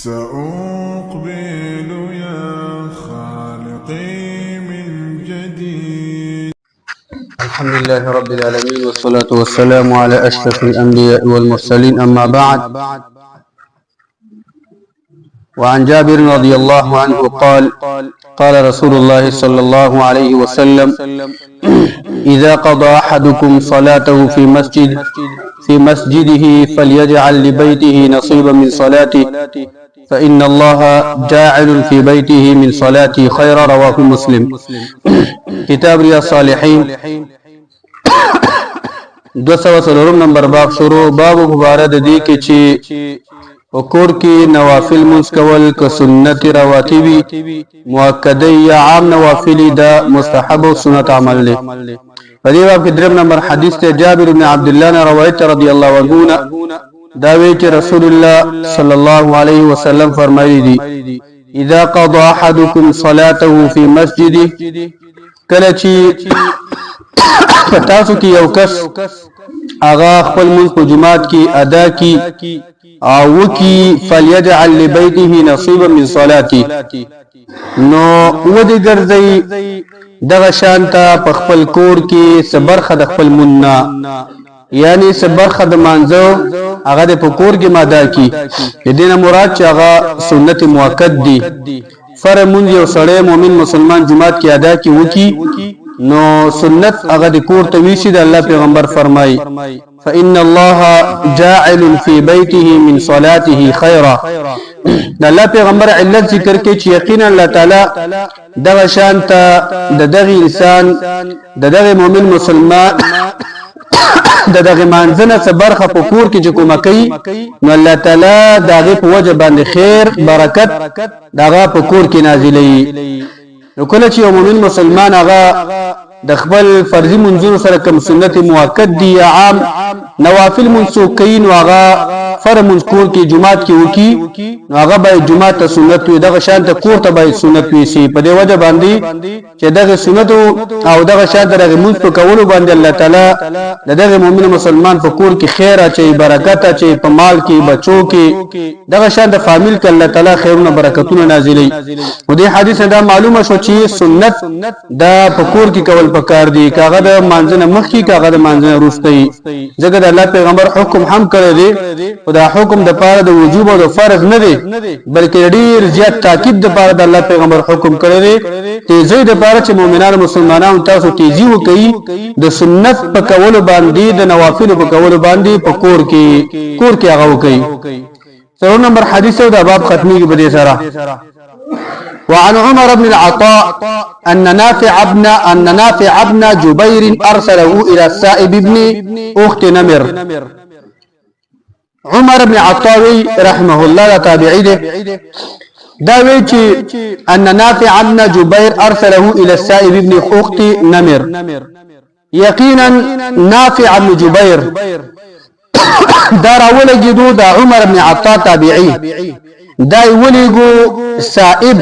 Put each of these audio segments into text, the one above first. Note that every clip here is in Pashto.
سأقبل يا خالقي من جديد. الحمد لله رب العالمين والصلاة والسلام على أشرف الأنبياء والمرسلين أما بعد. وعن جابر رضي الله عنه قال قال رسول الله صلى الله عليه وسلم إذا قضى أحدكم صلاته في مسجده فليجعل لبيته نصيبا من صلاته فإن الله جاعل في بيته من صلاته خيرا. رواه مسلم. کتاب ریاض الصالحین 203 نمبر باب شروع. باب مبارک دی کې چې وکور کې نوافل منځ کول که سنت رواتبی مؤکده یا عام نوافل دا مستحب او سنت عمل دی. په دې باب کې دریم نمبر حدیث ته جابر بن عبد الله نے روایت رضی الله عنه دا وی چې رسول الله صلی الله علیه وسلم فرمایلی دي اذا قضى احدكم صلاته في مسجده کله چې تاسو کې یو کس هغه خپل منځ په جماعت کې ادا کی او کی فليجعل لبيته نصيبا من صلاته نو ودی ګرځي دغه شانته په خپل کور کې صبرخه د خپل مننا یعنی صبرخه د مانځو هغه د پکور کې ماده کی دینه مراد چې هغه سنت مؤکد دي. فرمون یو سړی مؤمن مسلمان جماعت کې ادا کی وکي نو سنت هغه د کور ته ویشي د الله پیغمبر فرمای فإن الله جاعل في بيته من صلاته خيرا. د الله پیغمبر علت ذکر کې چې یقینا الله تعالی دغه شانته د دغه انسان د دغه مؤمن مسلمان دغه منځنه صبرخه په کور کې چې کومه کوي نو الله تعالی دغه په وجه باندې خیر برکت دغه په کور کې نازلې. نو کله چې یو مؤمن مسلمان هغه د خپل فرضي منځونو سره کوم سنت مؤکد دي یا عام نوافل منسوک کوي نو هغه فرض منځ کور کې جمعات کې وکي نو هغه به جمعات ته سنت وي دغه شان ته کور ته به سنت وي سي په دې وجه باندې چې دغه سنت او دغه شان دغه منځ په کولو باندې الله تعالی دغه مؤمن مسلمان په کور کې خیر اچي برکت اچي په مال کې بچو کې دغه شان د فامیل کې الله تعالی خیرونه برکتونه نازلې. او دې حدیث دا معلومه شو چې سنت دا په کور کې کول پکار دي کاغه د مانځنه مخ کې کاغه د مانځنه وروستي ځکه د الله پیغمبر حکم هم کړی دی او دا حکم د پاره د وجوب او د فرض نه دی بلکې ډیر زیات تاکید د پاره د الله پیغمبر حکم کړی دی تیزی د پاره چې مؤمنانو مسلمانانو تاسو تیزی وکړي د سنت په کولو باندې د نوافل په کولو باندې په کور کې هغه وکړي. څلور نمبر حدیث دا باب ختمي کې بده سره. وعن عمر بن العطاء أن نافع ابن جبير أرسله إلى السائب بن أخت نمر. عمر بن العطاء رحمه الله تابعي دا وی چې ان نافع ابن جبير أرسله إلى السائب بن أخت نمر. يقينا نافع ابن جبير دا راولګیدو دا عمر بن العطاء تابعي دا ولګو سائب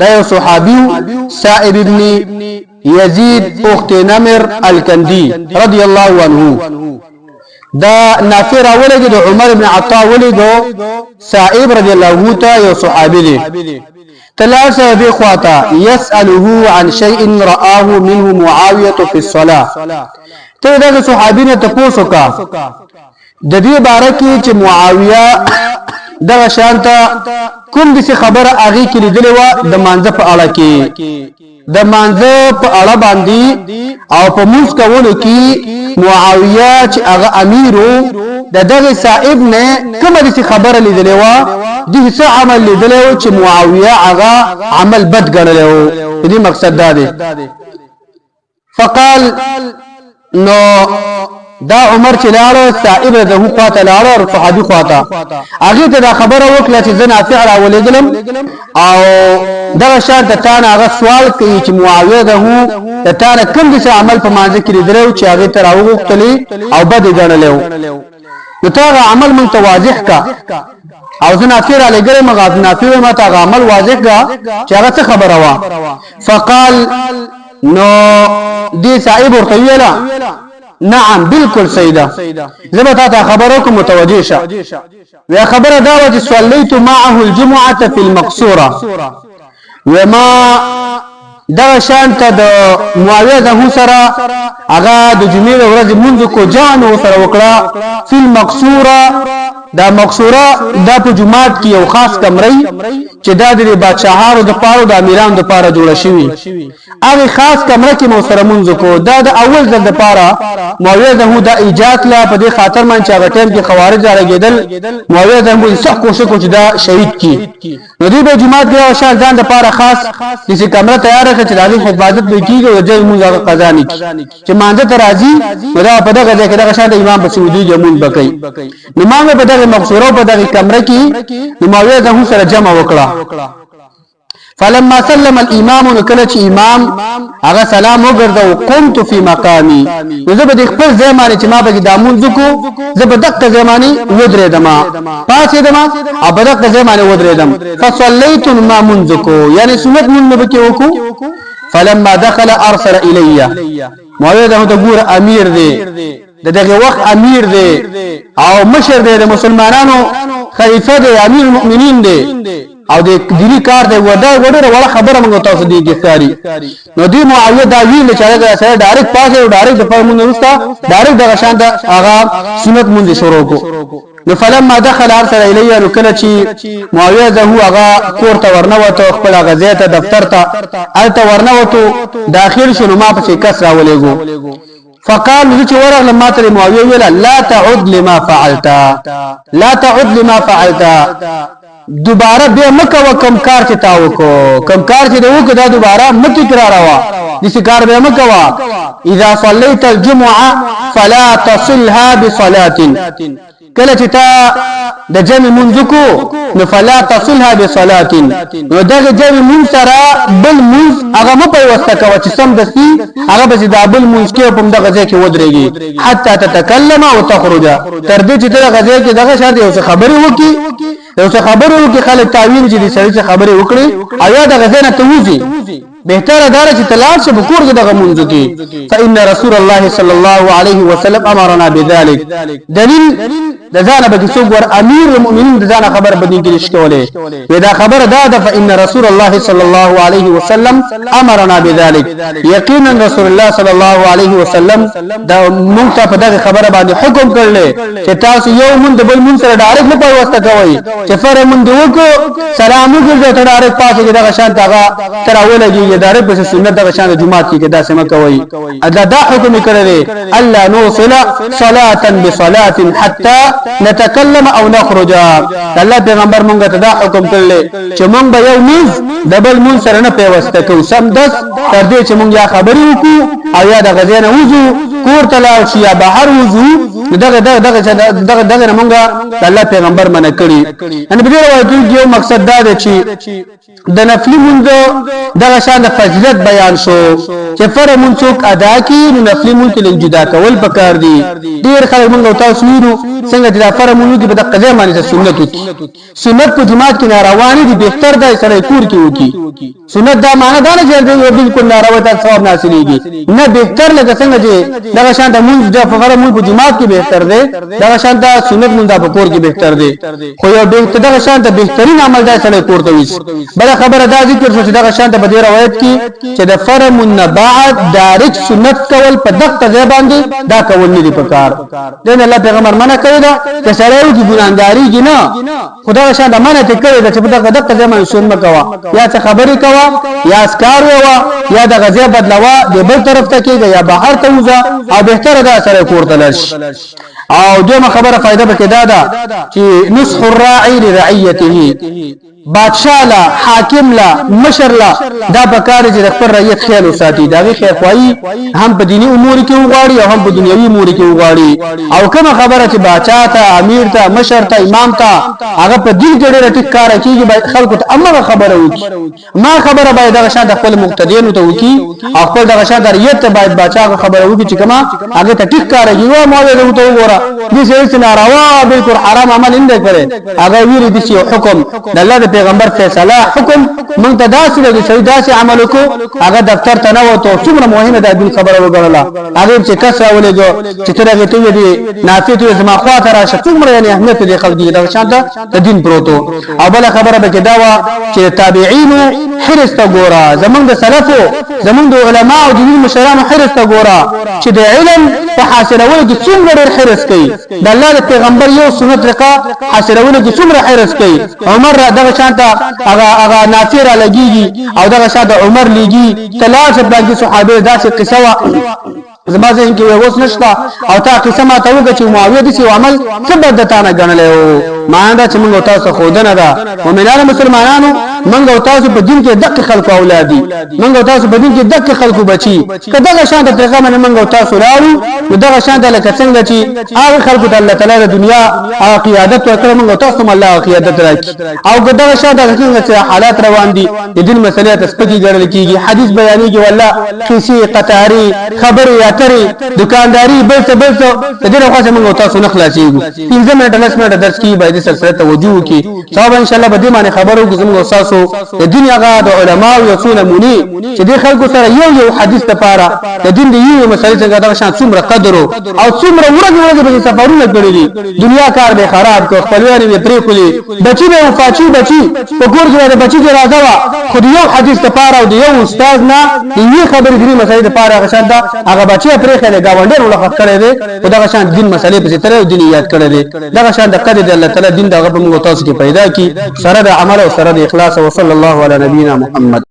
دا یو صحابي سائب ابن يزيد اخت نمر الكندي رضي الله عنه دا نافع ولګو عمر بن عطاء ولګو سائب رضي الله عنه یو صحابي دی تلاسه بخواتا يسأله عن شيء رآه منه معاوية في الصلاة. ته دا صحابي نه تاسو کا د دې باره کې چې معاویه دغه شانته کوم دې خبره اغه کې لیدلې و د مانځه په اړه کې د مانځه په اړه باندې او په موږ کولو کې معاویه چې هغه امیرو دغه صاحب نه کوم دې خبره لیدلې و د څه عمل لیدلې و چې معاویه هغه عمل بد ګڼلې و. دې مقصد دا دی. فقال نو دا عمر چې لاړو صاحب د هو خواته لاړو او صحابي خواته هغه ته دا خبره وکړه چې زنا فعل اولېدلم او دا شرط د تانه هغه سوال کوي چې معاویه ده هو د تانه کوم څه عمل په مانځ کې درو چې هغه تر وغوښتلی او بد ګڼلو نو تا عمل متواضح کا او زنا فعل لګره مغازنا فعل ما تا عمل واضح کا چې هغه څه خبره وا. فقال نو دې صاحب ورته ویلا نعم بالکل صحیح ده زبتا تا خبرو کوم متوجه شه وی خبره دا و چې صلیت معه الجمعه في المقصوره وما دا شانت د معاویه ده سره هغه د جمعې ورځ منځ کو جان سره وکړه فی المقصوره دا مقصوره دا په جمعات کې یو خاص کمرې چې دا د بادشاہانو د پاره د امیرانو د پاره جوړه شوی هغه خاص کمره کې مو سره منځ کو دا د اول ځل د پاره معاویه ده دا ایجاد لا په دې خاطر من چې هغه ټیم کې خوارج راګیدل معاویه ده مو سخت کوشش کو چې دا شهید کی نو دې په جمعات کې او شان ځان د پاره خاص چې کمره تیار کړ چې دغه حفاظت به کیږي او د موږ هغه قضا نه چې مانځه ته راځي دا په دغه ځای کې دغه شان د امام بسودی جمون بکې نو مانګه په دغه مقصوره په دغه کمره کې نو معاویه ده سره جمع وکړه فلما سلم الامام نکله چې امام هغه سلام وګرځاو قمت في مقامي زه به د خپل ځمانه چې ما به دامون زکو زه به دغه ځمانه ودرېدم پاسې دم او به دغه ځمانه ودرېدم فصليت ما منذكو یعنی سنت من به کې وکړو فلما دخل ارسل الي معاویه ده ګور امیر دی دغه وخت امیر دی او مشر دی د مسلمانانو خلیفہ دی امیر المؤمنین دی او د دینی کار دی وړه خبره موږ تاسو دی ګساري نو دی معاویه دا ویل چې هغه سره ډایرکټ پاسه او ډایرکټ د فرمون وروسته ډایرکټ دغه شان د هغه سنت مونږ شروع کو نو فلما دخل ارسل الیه نو کله چې معاویه ده هغه کور ته ورنوته خپل غزې ته دفتر ته الته ورنوته داخل شنو ما په کس راولېګو فقال چې ورغله ماته معاویه ویل لا تعد لما فعلت لا تعد لما فعلت دوباره به مکه وکم کار چې تا وکړو کم کار چې وکړو دا دوباره مکه تکرار وا دې کار به مکه وا اذا صليت الجمعه فلا تصلها بصلاه کله چې تا د جمع منځکو نو فلا تصلها بصلاه نو دغه جمع منځ سره بل منځ هغه مې په واسطه کوي چې سم دسي هغه به د بل منځ کې په دغه ځای کې ودرېږي حتی تتکلم او تخرج تر دې چې دغه ځای کې دغه شاته یو خبري وکي یو خبرو کې خلک تعویل چې دې سړي خبرې وکړي ایا دغه ځای نه توځي بهتره دار چې تلاش په کور کې دغه منځ کې فإن رسول الله صلى الله عليه وسلم امرنا بذلك دلیل د ځان به څوک ور امیر المؤمنین د ځان خبر بدین کې نشکولې دا خبر دا فإن رسول الله صلى الله عليه وسلم امرنا بذلك یقینا رسول الله صلى الله عليه وسلم دا مونږ ته په دغه خبره باندې حکم کړل چې تاسو یو مونږ د بل مونږ سره ډایرکټ نه پوښتنه کوئ چې فر مونږ وکړو سلام وکړو ته ډایرکټ پاسه دغه شان دغه تراولږي اداره په سنت دغه شان جمعه کې دا سم کوي دا حکم کړل الله نوصل صلاه بصلاه حتى نتكلم او نخرج الله پیغمبر مونږ ته دا حکم کړل چې مونږ به یو میز دبل مون سره نه پیوسته کو سم دس تر دې چې مونږ یا خبرې وکړو او یا دغه ځای نه وځو کور تلاو شي یا بهر وځو دغه مونږ الله پیغمبر منه کړی ان په دې روایت کې یو مقصد دا دی چې د نفلی مونږ دغه شان د فضیلت بیان شو چې فرض مونږ څوک ادا کړي نو نفلی مونږ له جدا کول پکار دي ډیر خلک مونږ تاسو ویرو څنګه چې دا فرض مونږ کې په دغه ځای باندې سنت وکړي سنت په جماعت کې ناروانی دي بهتر دی سره کور کې وکړي سنت دا معنی دا نه چې بالکل ناروا ته ثواب حاصلېږي نه بهتر لکه څنګه چې دغه شان د مونږ د فرض مونږ په جماعت کې بهتر دی دغه شان د سنت مونږ په کور کې بهتر دی خو یو دغه شان د بهترین عمل دا سره کور ته وځي بل خبره دا ذکر شو چې دغه شان د بدی روایت کې چې د فرض من بعد دارک سنت کول په دغه ځای باندې دا کول نه دی پکار دین الله پیغمبر منع کړی دا چې سره یو کی ګناګاری کی نه خدای شان د منع ته کړی دا چې په دغه ځای باندې سنت کوا یا څه خبرې کوا یا اسکار وا یا د غزه بدلوا د بل طرف ته کېږي یا بهر ته وځه او بهتره دا سره کور ته لش او دویمه خبره فائدہ به دا ده چې نصح الراعي لرعيته بادشاہ لا حاکم لا مشر لا دا بکار چې خپل رعیت خیال وساتي دا وی خیر خوایي هم په دینی امور کې وغواړي او هم په دنیوي امور کې وغواړي او کومه خبره چې بادشاہ ته امیر ته مشر ته امام ته هغه په دې ډېر ټیک کار کوي خلکو ته امر خبره وکړي ما خبره باید دا شاده خپل مقتدیان ته وکړي او خپل دا شاده رعیت ته باید بادشاہ خبره وکړي چې کما هغه ته ټیک کار کوي او مولوی ته وګوره دې څه ناروا بالکل حرام عمل نه کوي هغه ویری دي چې حکم د الله پیغمبر فیصله حکم موږ ته داسې د سړي داسې عمل وکړو هغه دفتر ته نه وته څومره مهمه ده دین خبره وګڼله هغه چې کس راولېږو چې ته هغه ته ویلې نافع ته زما خوا ته راشه څومره یعنی اهمیت دې خلک دې دا شانته د دین پروتو او بل خبره به کې دا وا چې تابعین حرص ته ګوره زمونږ د سلفو زمونږ د علما او د دین مشرانو حرص ته ګوره چې د علم په حاصلولو کې څومره ډېر حرص کوي د الله د پیغمبر یو سنت رقا حاصلولو کې څومره حرص کوي عمر دغه شانته هغه نافع را لګيږي او دغه شانته عمر لګي تلاش باندې صحابه داسې قصه زما ذهن کې اوس نشته او تا قسم ما ته وګ چې معاویه دې عمل څه بدتانه غنلې او ما دا چې موږ تاسو خودنه ده مؤمنانو مسلمانانو موږ تاسو په دین کې دقیق خلق اولادي موږ تاسو په دین کې دقیق خلق بچي کله شانته پیغام نه موږ تاسو راړو دغه شانته لکه څنګه چې هغه خلق د الله تعالی د دنیا او قیادت ورکړه موږ تاسو الله قیادت راکړي او دغه شانته څنګه چې حالات روان دي د دین مسلې ته سپکی ګرل کیږي حدیث بیانېږي والله کیسې قطاری خبرې اترې دکانداری بل څه د دې لپاره موږ تاسو نه خلاصيږو 15 منټه 10 منټه درس کی باید سلسله توجه کی صاحب ان شاء الله به دې باندې خبرو کوم تاسو د دین هغه د علما او رسول مونی چې د خلکو سره یو حدیث لپاره د دین دی یو مسلې څنګه دا شان څومره قدر او څومره ورځ به سفرونه کړی دي دنیا کار به خراب کو خپلوان به پرې کړی بچي به وفاچی بچي په کور کې بچي کې راځه خو یو حدیث لپاره او یو استاد نه یوه خبرې دې مسلې لپاره هغه شان دا هغه بچي پرې خلک گاونډر ولخت کړی دی او دا شان دین مسلې په تر دین یاد کړی دی دا شان د قدر د الله تعالی دین دا غو تاسو کې پیدا کی سره د عمل او سره د اخلاص او صلی الله علی نبینا محمد